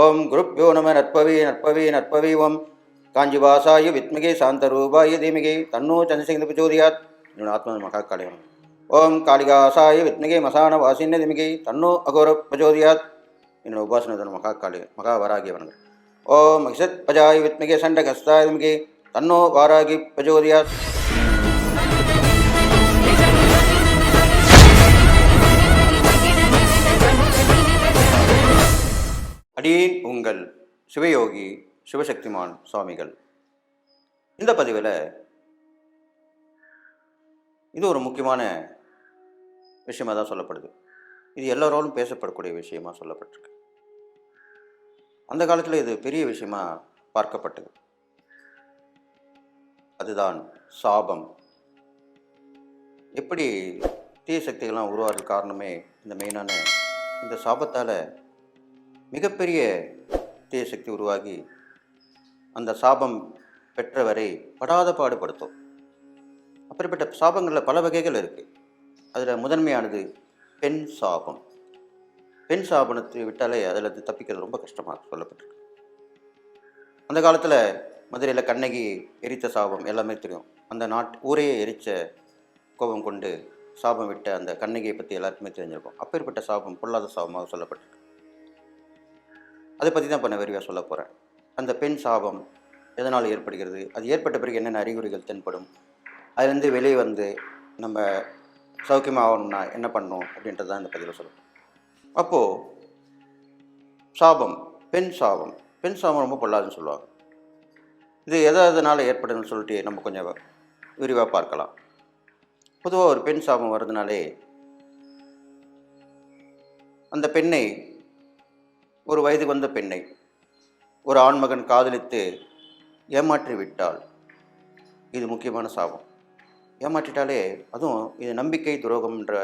ஓம் குருப்யோ நம நற்பவி நற்பவி நற்பவி ஓம் காஞ்சிவாசாய வித்மிகை சாந்தரூபாய தீமிகை தன்னோ சந்திரசேகர பிரச்சோதியாத். என்னோட ஆத்மா மகாகாளியம். ஓம் காளிகாசாய வித்மிகை மசான வாசின்ய தீமிகை தன்னோ அகோர பிரச்சோதியாத். என்னோட உபாசனதன மகாகாளி மகாவராகிய வணங்குறேன். ஓம் மகிஷத் பஜாய வித்மிகை சண்டகஸ்தாய தீமிகை தன்னோ வாராகி பிரச்சோதியாத். அடியேன் உங்கள் சிவயோகி சிவசக்திமான் சுவாமிகள். இந்த பதிவில் இது ஒரு முக்கியமான விஷயமாக தான் சொல்லப்படுது. இது எல்லோராலும் பேசப்படக்கூடிய விஷயமாக சொல்லப்பட்டிருக்கு. அந்த காலத்தில் இது பெரிய விஷயமா பார்க்கப்பட்டது. அதுதான் சாபம். எப்படி தீய சக்திகள்லாம் உருவாகிறது காரணமே இந்த மெயினான இந்த சாபத்தால் மிகப்பெரிய தீய சக்தி உருவாகி அந்த சாபம் பெற்றவரை படாத பாடுபடுத்தும். அப்படிப்பட்ட சாபங்களில் பல வகைகள் இருக்குது. அதில் முதன்மையானது பெண் சாபம். பெண் சாபனத்தை விட்டாலே அதில் தப்பிக்கிறது ரொம்ப கஷ்டமாக சொல்லப்பட்டிருக்கு. அந்த காலத்தில் மதுரையில் கண்ணகி எரித்த சாபம் எல்லாமே தெரியும். அந்த ஊரையே எரித்த கோபம் கொண்டு சாபம் விட்ட அந்த கண்ணகியை பற்றி எல்லாருக்குமே தெரிஞ்சிருக்கும். அப்பேற்பட்ட சாபம் பொல்லாத சாபமாக சொல்லப்பட்டிருக்கு. அதை பற்றி தான் இப்போ நான் விரிவாக சொல்ல போகிறேன். அந்த பெண் சாபம் எதனால் ஏற்படுகிறது, அது ஏற்பட்ட பிறகு என்னென்ன அறிகுறிகள் தென்படும், அதுலேருந்து வெளியே வந்து நம்ம சௌக்கியமாக ஆகணும்னா என்ன பண்ணணும் அப்படின்றது தான் இந்த பதிவில் சொல்லணும். அப்போது சாபம், பெண் சாபம் ரொம்ப பொல்லாதுன்னு சொல்லுவாங்க. இது எதனால் ஏற்படுதுன்னு சொல்லிட்டு நம்ம கொஞ்சம் விரிவாக பார்க்கலாம். பொதுவாக ஒரு பெண் சாபம் வர்றதுனாலே அந்த பெண்ணை, ஒரு வயதுக்கு வந்த பெண்ணை ஒரு ஆண்மகன் காதலித்து ஏமாற்றி விட்டால் இது முக்கியமான சாபம். ஏமாற்றிட்டாலே அதுவும் இது நம்பிக்கை துரோகம்ன்ற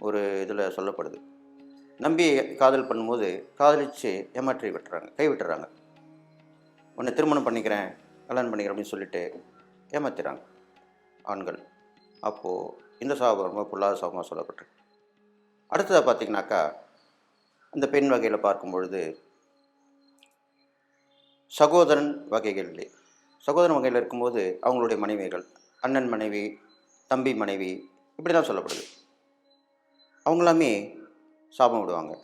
ஒரு இதில் சொல்லப்படுது. நம்பி காதல் பண்ணும்போது காதலித்து ஏமாற்றி விட்டுறாங்க, கை விட்டுறாங்க. உன்னை திருமணம் பண்ணிக்கிறேன், கல்யாணம் பண்ணிக்கிறேன் அப்படின்னு சொல்லிட்டு ஏமாத்திறாங்க ஆண்கள். அப்போது இந்த சாபம் ரொம்ப பொல்லாத சாபமாக சொல்லப்பட்டிருக்கு. அடுத்ததாக பார்த்திங்கனாக்கா, அந்த பெண் வகையில் பார்க்கும் பொழுது சகோதரன் வகைகளிலே, சகோதரன் வகையில் இருக்கும்போது அவங்களுடைய மனைவிகள், அண்ணன் மனைவி, தம்பி மனைவி, இப்படி தான் சொல்லப்படுது. அவங்களாமே சாபம் விடுவாங்க.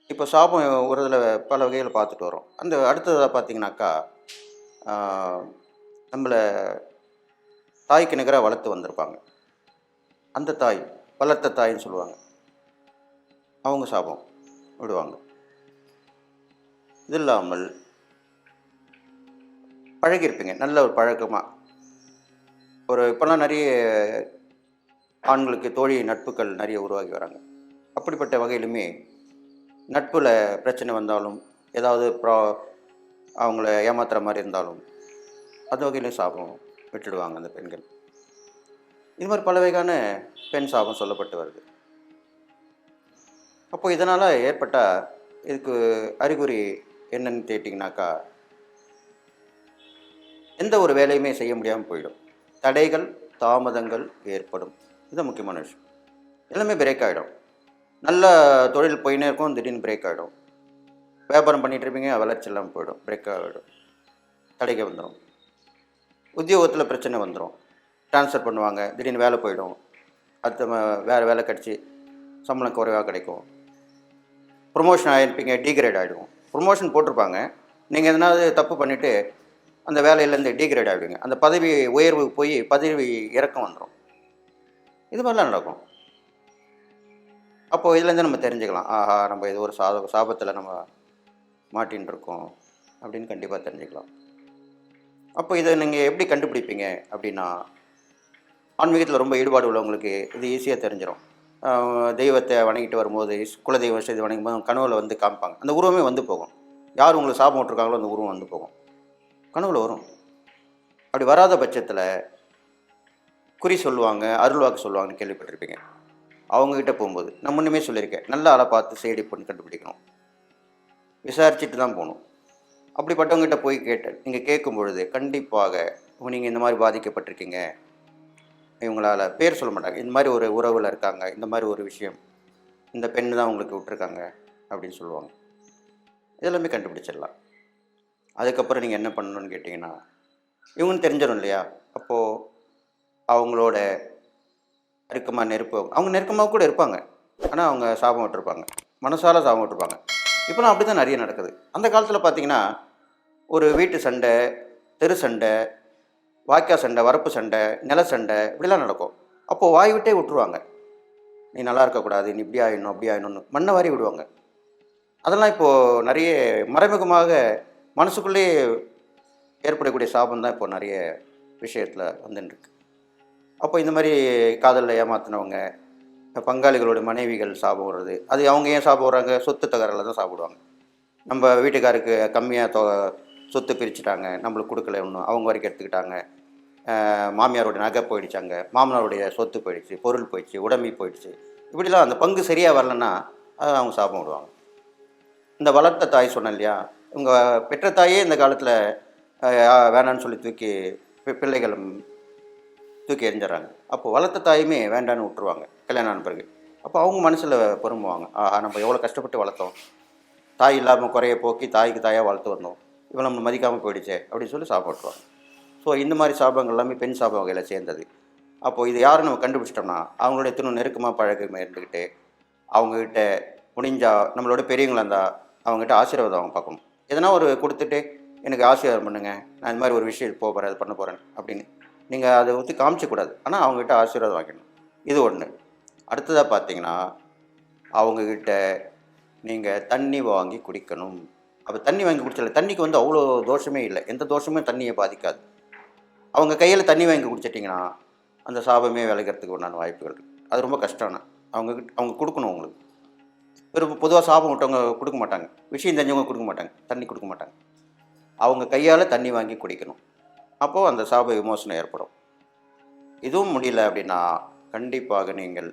இப்போ சாபம் விடுறதுல பல வகையில் பார்த்துட்டு வரோம். அந்த அடுத்ததாக பார்த்திங்கனாக்கா, நம்மளை தாய்க்கு நிகராக வளர்த்து வந்திருப்பாங்க. அந்த தாய் வளர்த்த தாயின்னு சொல்லுவாங்க. அவங்க சாபம் விடுவாங்க. இது இல்லாமல் பழகியிருப்பீங்க, நல்ல ஒரு பழக்கமாக இப்போல்லாம் நிறைய ஆண்களுக்கு தோழி நட்புகள் நிறைய உருவாகி வராங்க. அப்படிப்பட்ட வகையிலுமே நட்பில் பிரச்சனை வந்தாலும், ஏதாவது அவங்கள ஏமாத்துகிற மாதிரி இருந்தாலும் அந்த வகையிலும் சாபம் விட்டுடுவாங்க அந்த பெண்கள். இது மாதிரி பல வகையான பெண் சாபம் சொல்லப்பட்டு வருது. அப்போ இதனால் ஏற்பட்டால் இதுக்கு அறிகுறி என்னன்னு கேட்டிங்கனாக்கா, எந்த ஒரு வேலையுமே செய்ய முடியாமல் போயிடும். தடைகள், தாமதங்கள் ஏற்படும். இதுதான் முக்கியமான விஷயம். எல்லாமே பிரேக் ஆகிடும். நல்ல தொழில் போயினே இருக்கும், திடீர்னு பிரேக் ஆகிடும். வியாபாரம் பண்ணிகிட்டு இருப்பீங்க, வளர்ச்சி இல்லாமல் போயிடும், பிரேக் ஆகிடும், தடைகள் வந்துடும். உத்தியோகத்தில் பிரச்சனை வந்துடும், ட்ரான்ஸ்ஃபர் பண்ணுவாங்க, திடீர்னு வேலை போயிடும், அடுத்த வேறு வேலை கிடச்சி சம்பளம் குறைவாக கிடைக்கும். ப்ரொமோஷன் ஆகிருப்பீங்க, டீக்ரேட் ஆகிடுவோம். ப்ரொமோஷன் போட்டிருப்பாங்க, நீங்கள் எதனாவது தப்பு பண்ணிவிட்டு அந்த வேலையிலேருந்து டீக்ரேட் ஆகிடுவீங்க. அந்த பதவி உயர்வு போய் பதவி இறக்கம் வந்துடும். இது மாதிரிலாம் நடக்கும். அப்போது இதுலேருந்து நம்ம தெரிஞ்சுக்கலாம், ஆஹா நம்ம இது ஒரு சாபத்தில் நம்ம மாட்டின்னு இருக்கோம் அப்படின்னு கண்டிப்பாக தெரிஞ்சுக்கலாம். அப்போ இதை நீங்கள் எப்படி கண்டுபிடிப்பீங்க அப்படின்னா, ஆன்மீகத்தில் ரொம்ப ஈடுபாடு உள்ளவங்களுக்கு இது ஈஸியாக தெரிஞ்சிடும். தெய்வத்தை வணங்கிட்டு வரும்போது, குலதெய்வ விஷயத்தை வணங்கும் போது கனவுல வந்து காமிப்பாங்க. அந்த உருவமே வந்து போகும். யார் உங்களுக்கு சாபம் விட்டுருக்காங்களோ அந்த உருவம் வந்து போகும், கனவுல வரும். அப்படி வராத பட்சத்தில் குறி சொல்லுவாங்க, அருள்வாக்கு சொல்லுவாங்கன்னு கேள்விப்பட்டிருப்பீங்க. அவங்கக்கிட்ட போகும்போது நான் முன்னுமே சொல்லியிருக்கேன், நல்ல ஆளை பார்த்து சேடி பொண்ணு கண்டுபிடிக்கணும், விசாரிச்சுட்டு தான் போகணும். அப்படிப்பட்டவங்ககிட்ட போய் நீங்கள் கேட்கும் பொழுது கண்டிப்பாக நீங்கள் இந்த மாதிரி பாதிக்கப்பட்டிருக்கீங்க, இவங்களால் பேர் சொல்ல மாட்டாங்க, இந்த மாதிரி ஒரு உறவில் இருக்காங்க, இந்த மாதிரி ஒரு விஷயம், இந்த பெண்ணு தான் உங்களுக்கு விட்டுருக்காங்க அப்படின்னு சொல்லுவாங்க. இதெல்லாமே கண்டுபிடிச்சிடலாம். அதுக்கப்புறம் நீங்கள் என்ன பண்ணணும்னு கேட்டிங்கன்னா, இவங்கன்னு தெரிஞ்சிடும் இல்லையா? அப்போது அவங்களோட நெருக்கமாக அவங்க நெருக்கமாக கூட இருப்பாங்க. ஆனால் அவங்க சாபம் விட்டுருப்பாங்க. மனசால சாபம் விட்டுருப்பாங்க. இப்போலாம் அப்படி தான் நிறைய நடக்குது. அந்த காலத்தில் பார்த்தீங்கன்னா, ஒரு வீட்டு சண்டை, தெரு சண்டை, வாய்க்கா சண்டை, வரப்பு சண்டை, நில சண்டை இப்படிலாம் நடக்கும். அப்போது வாய் விட்டே விட்டுருவாங்க. நீ நல்லா இருக்கக்கூடாது, நீ இப்படி ஆயிடணும், அப்படி ஆயிடணும்னு மண்ணை வாரி விடுவாங்க. அதெல்லாம் இப்போது நிறைய மறைமுகமாக மனசுக்குள்ளேயே ஏற்படக்கூடிய சாபம் தான் இப்போ நிறைய விஷயத்தில் வந்துட்டுருக்கு. அப்போ இந்த மாதிரி காதலில் ஏமாத்தினவங்க, பங்காளிகளோட மனைவிகள் சாபம் வர்றது, அது அவங்க ஏன் சாபம் வர்றாங்க? சொத்து தகராறில் தான் சாப்பிடுவாங்க. நம்ம வீட்டுக்காருக்கு கம்மியாக சொத்து பிரிச்சுட்டாங்க, நம்மளுக்கு கொடுக்கல ஒன்றும், அவங்க வரைக்கும் எடுத்துக்கிட்டாங்க. மாமியாரோட நகை போயிடுச்சாங்க, மாமனாருடைய சொத்து போயிடுச்சு, பொருள் போயிடுச்சு, உடைமை போயிடுச்சு. இப்படிலாம் அந்த பங்கு சரியாக வரலன்னா அதை அவங்க சாபம் விடுவாங்க. இந்த வளர்த்த தாய் சொன்னேன் இல்லையா, இவங்க பெற்ற தாயே இந்த காலத்தில் வேணான்னு சொல்லி பிள்ளைகள் தூக்கி எறிஞ்சிடறாங்க. அப்போது வளர்த்த தாயுமே வேண்டான்னு விட்டுருவாங்க கல்யாணம் ஆன பிறகு. அப்போ அவங்க மனசில் பொறுமுவாங்க, நம்ம எவ்வளோ கஷ்டப்பட்டு வளர்த்தோம், தாய் இல்லாமல் குறைய போக்கி தாய்க்கு தாயாக வளர்த்து வந்தோம், இவன் நம்ம மதிக்காமல் போயிடுச்சே அப்படின்னு சொல்லி சாப்பிட்டுருவாங்க. ஸோ இந்த மாதிரி சாபங்கள் எல்லாமே பெண் சாப வகையில் சேர்ந்தது. அப்போது இது யாரும் நம்ம கண்டுபிடிச்சிட்டோம்னா அவங்களுடைய இன்னும் நெருக்கமாக பழக இருந்துக்கிட்டு அவங்கக்கிட்ட முடிஞ்சா நம்மளோட பெரியவங்களாக இருந்தால் அவங்ககிட்ட ஆசீர்வாதம் அவங்க பார்க்கணும். எதனா ஒரு கொடுத்துட்டு எனக்கு ஆசீர்வாதம் பண்ணுங்கள், நான் இந்த மாதிரி ஒரு விஷயம் போக போகிறேன், அது பண்ண போகிறேன் அப்படின்னு நீங்கள் அதை ஊற்றி காமிச்சக்கூடாது. ஆனால் அவங்ககிட்ட ஆசீர்வாதம் வாங்கிடணும். இது ஒன்று. அடுத்ததாக பார்த்தீங்கன்னா, அவங்கக்கிட்ட நீங்கள் தண்ணி வாங்கி குடிக்கணும். அப்போ தண்ணி வாங்கி குடிச்சல தண்ணிக்கு வந்து அவ்வளோ தோஷமே இல்லை, எந்த தோஷமே தண்ணியை பாதிக்காது. அவங்க கையில் தண்ணி வாங்கி குடிச்சிட்டிங்கன்னா அந்த சாபமே விளைக்கிறதுக்கு உண்டான வாய்ப்புகள் இருக்குது. அது ரொம்ப கஷ்டம்னா அவங்க கொடுக்கணும். உங்களுக்கு பொதுவாக சாபம் விட்டவங்க கொடுக்க மாட்டாங்க, விஷயம் தெரிஞ்சவங்க கொடுக்க மாட்டாங்க, தண்ணி கொடுக்க மாட்டாங்க. அவங்க கையால் தண்ணி வாங்கி குடிக்கணும். அப்போது அந்த சாப விமோசனம் ஏற்படும். இதுவும் முடியல அப்படின்னா கண்டிப்பாக நீங்கள்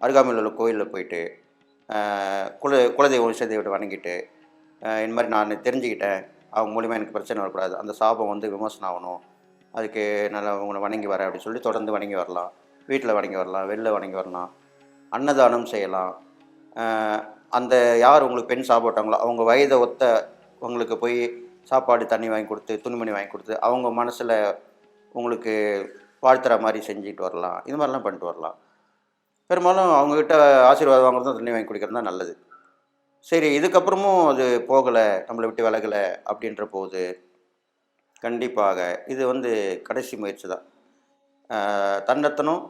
அருகாமையில் உள்ள கோயிலில் போயிட்டு குலதெய்வம் விஷயத்தை வணங்கிட்டு, இந்த மாதிரி நான் தெரிஞ்சுக்கிட்டேன், அவங்க மூலிமா எனக்கு பிரச்சனை வரக்கூடாது, அந்த சாபம் வந்து விமோசனம் ஆகணும், அதுக்கு நல்லா உங்களை வணங்கி வரேன் அப்படின்னு சொல்லி தொடர்ந்து வணங்கி வரலாம். வீட்டில் வணங்கி வரலாம், வெளில வணங்கி வரலாம், அன்னதானம் செய்யலாம். அந்த யார் உங்களுக்கு பெண் சாப்பிட்டாங்களோ அவங்க வயதை ஒத்த உங்களுக்கு போய் சாப்பாடு தண்ணி வாங்கி கொடுத்து, துணிமணி வாங்கி கொடுத்து, அவங்க மனசில் உங்களுக்கு வாழ்த்துற மாதிரி செஞ்சுட்டு வரலாம். இது மாதிரிலாம் பண்ணிட்டு வரலாம். பெரும்பாலும் அவங்கக்கிட்ட ஆசீர்வாதம் வாங்குறதும் தண்ணி வாங்கி குடிக்கிறது தான் நல்லது. சரி, இதுக்கப்புறமும் அது போகலை, நம்மளை விட்டு விலகலை அப்படின்ற போது கண்டிப்பாக இது வந்து கடைசி முயற்சி தான். தன்னத்தனம்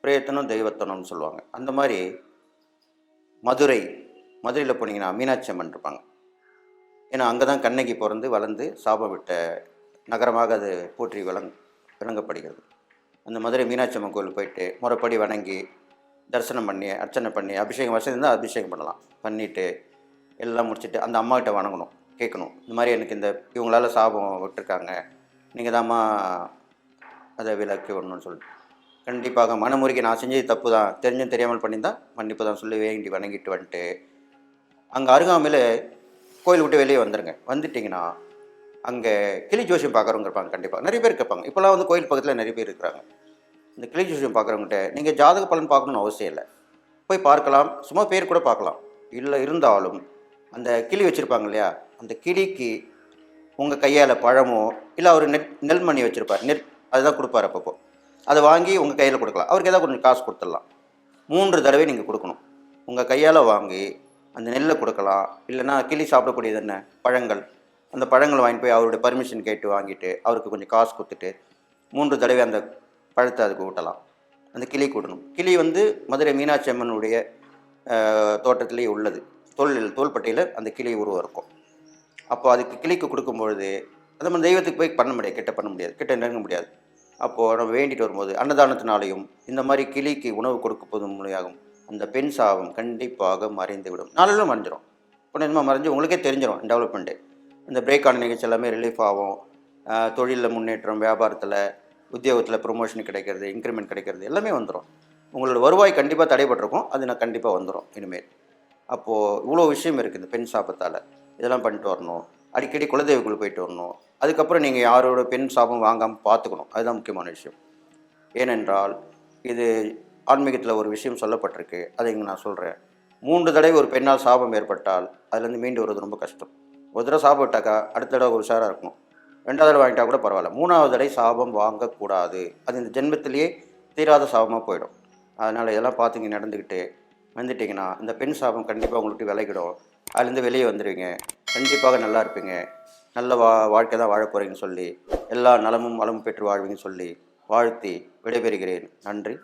பிரயத்தனம் தெய்வத்தனம்னு சொல்லுவாங்க. அந்த மாதிரி மதுரையில் போனீங்கன்னா மீனாட்சி அம்மன் இருப்பாங்க. ஏன்னா அங்கே தான் கண்ணகி பிறந்து வளர்ந்து சாபம் விட்ட நகரமாக அது போற்றி விளங்கப்படுகிறது. அந்த மதுரை மீனாட்சி அம்மன் கோயில் போயிட்டு முறைப்படி வணங்கி தரிசனம் பண்ணி அர்ச்சனை பண்ணி அபிஷேகம் வசதி இருந்தால் அபிஷேகம் பண்ணலாம். பண்ணிவிட்டு எல்லாம் முடிச்சுட்டு அந்த அம்மாக்கிட்ட வணங்கணும், கேட்கணும், இந்த மாதிரி எனக்கு இவங்களால சாபம் விட்டுருக்காங்க, நீங்கள் தாம்மா அதை விலக்கி விடணும்னு சொல்லிட்டு. கண்டிப்பாக மனமுருகி நான் செஞ்சது தப்பு தான், தெரிஞ்சும் தெரியாமல் பண்ணியிருந்தால் மன்னிப்பு தான் சொல்லி வேண்டி வணங்கிட்டு வந்துட்டு அங்கே அருகாமையில் கோயில் விட்டு வெளியே வந்துடுங்க. வந்துட்டிங்கன்னா அங்கே கிளி ஜோசியம் பார்க்குறவங்க இருப்பாங்க. கண்டிப்பாக நிறைய பேர் கேட்பாங்க. இப்போலாம் வந்து கோயில் பக்கத்தில் நிறைய பேர் இருக்கிறாங்க. இந்த கிளி ஜோசியம் பார்க்குறவங்ககிட்ட நீங்கள் ஜாதக பலன் பார்க்கணுன்னு அவசியம் இல்லை, போய் பார்க்கலாம், சும்மா பேர் கூட பார்க்கலாம். இல்லை இருந்தாலும் அந்த கிளி வச்சுருப்பாங்க இல்லையா, அந்த கிளிக்கு உங்கள் கையால் பழமோ இல்லை அவர் நெல்மணி வச்சுருப்பார், அதுதான் கொடுப்பார். அப்பப்போ அதை வாங்கி உங்கள் கையில் கொடுக்கலாம். அவருக்கு ஏதாவது கொஞ்சம் காசு கொடுத்துடலாம். 3 தடவை நீங்கள் கொடுக்கணும். உங்கள் கையால் வாங்கி அந்த நெல்லை கொடுக்கலாம். இல்லைன்னா கிளி சாப்பிடக்கூடியது என்ன பழங்கள், அந்த பழங்களை வாங்கிட்டு போய் அவருடைய பர்மிஷன் கேட்டு வாங்கிட்டு அவருக்கு கொஞ்சம் காசு கொடுத்துட்டு 3 தடவை அந்த பழத்தை அதுக்கு ஊட்டலாம். அந்த கிளி கூட்டணும். கிளி வந்து மதுரை மீனாட்சி அம்மனுடைய தோட்டத்திலேயே உள்ளது. தோள்பட்டையில் அந்த கிளி உருவம் இருக்கும். அப்போ அதுக்கு கிளிக்கு கொடுக்கும்பொழுது அது நம்ம தெய்வத்துக்கு போய் பண்ண முடியாது, கிட்ட நெருங்க முடியாது. அப்போது நம்ம வேண்டிட்டு வரும்போது அன்னதானத்தினாலையும் இந்த மாதிரி கிளிக்கு உணவு கொடுக்கும்போதும் மூலியாகும் அந்த பெண் சாபம் கண்டிப்பாக மறைந்துவிடும். நாளிலும் மறைஞ்சிடும். கொஞ்சமாக மறைஞ்சு உங்களுக்கே தெரிஞ்சிடும் டெவலப்மெண்ட்டு. இந்த பிரேக் ஆன நிகழ்ச்சி எல்லாமே ரிலீஃப் ஆகும். தொழிலில் முன்னேற்றம், வியாபாரத்தில், உத்தியோகத்தில் ப்ரொமோஷன் கிடைக்கிறது, இன்க்ரிமெண்ட் கிடைக்கிறது எல்லாமே வந்துடும். உங்களோட வருவாய் கண்டிப்பாக தடைபட்டிருக்கும், அது நான் கண்டிப்பாக வந்துடும் இனிமேல். அப்போது இவ்வளோ விஷயம் இருக்குது இந்த பெண் சாபத்தால். இதெல்லாம் பண்ணிட்டு வரணும். அடிக்கடி குலதெய்வக்குள் போயிட்டு வரணும். அதுக்கப்புறம் நீங்கள் யாரோட பெண் சாபம் வாங்காமல் பார்த்துக்கணும். அதுதான் முக்கியமான விஷயம். ஏனென்றால் இது ஆன்மீகத்தில் ஒரு விஷயம் சொல்லப்பட்டிருக்கு, அதை இங்கே நான் சொல்கிறேன். 3 தடவை ஒரு பெண்ணால் சாபம் ஏற்பட்டால் அதுலேருந்து மீண்டு வருவது ரொம்ப கஷ்டம். ஒரு தடவை சாபம் விட்டாக்கா அடுத்த தடவை உஷாராக இருக்கணும். 2வது தடவை வாங்கிட்டா கூட பரவாயில்ல. 3வது தடவை சாபம் வாங்கக்கூடாது. அது இந்த ஜென்மத்திலேயே தீராத சாபமாக போயிடும். அதனால் இதெல்லாம் பார்த்து இங்கே நடந்துக்கிட்டு வந்துட்டிங்கன்னா இந்த பெண் சாபம் கண்டிப்பாக உங்களுக்கு விலகிடும். அதுலேருந்து வெளியே வந்துடுவீங்க. கண்டிப்பாக நல்லா இருப்பீங்க. நல்ல வாழ்க்கை தான் வாழ போகிறீங்கன்னு சொல்லி எல்லா நலமும் வளமும் பெற்று வாழ்வீங்கன்னு சொல்லி வாழ்த்தி விடைபெறுகிறேன். நன்றி.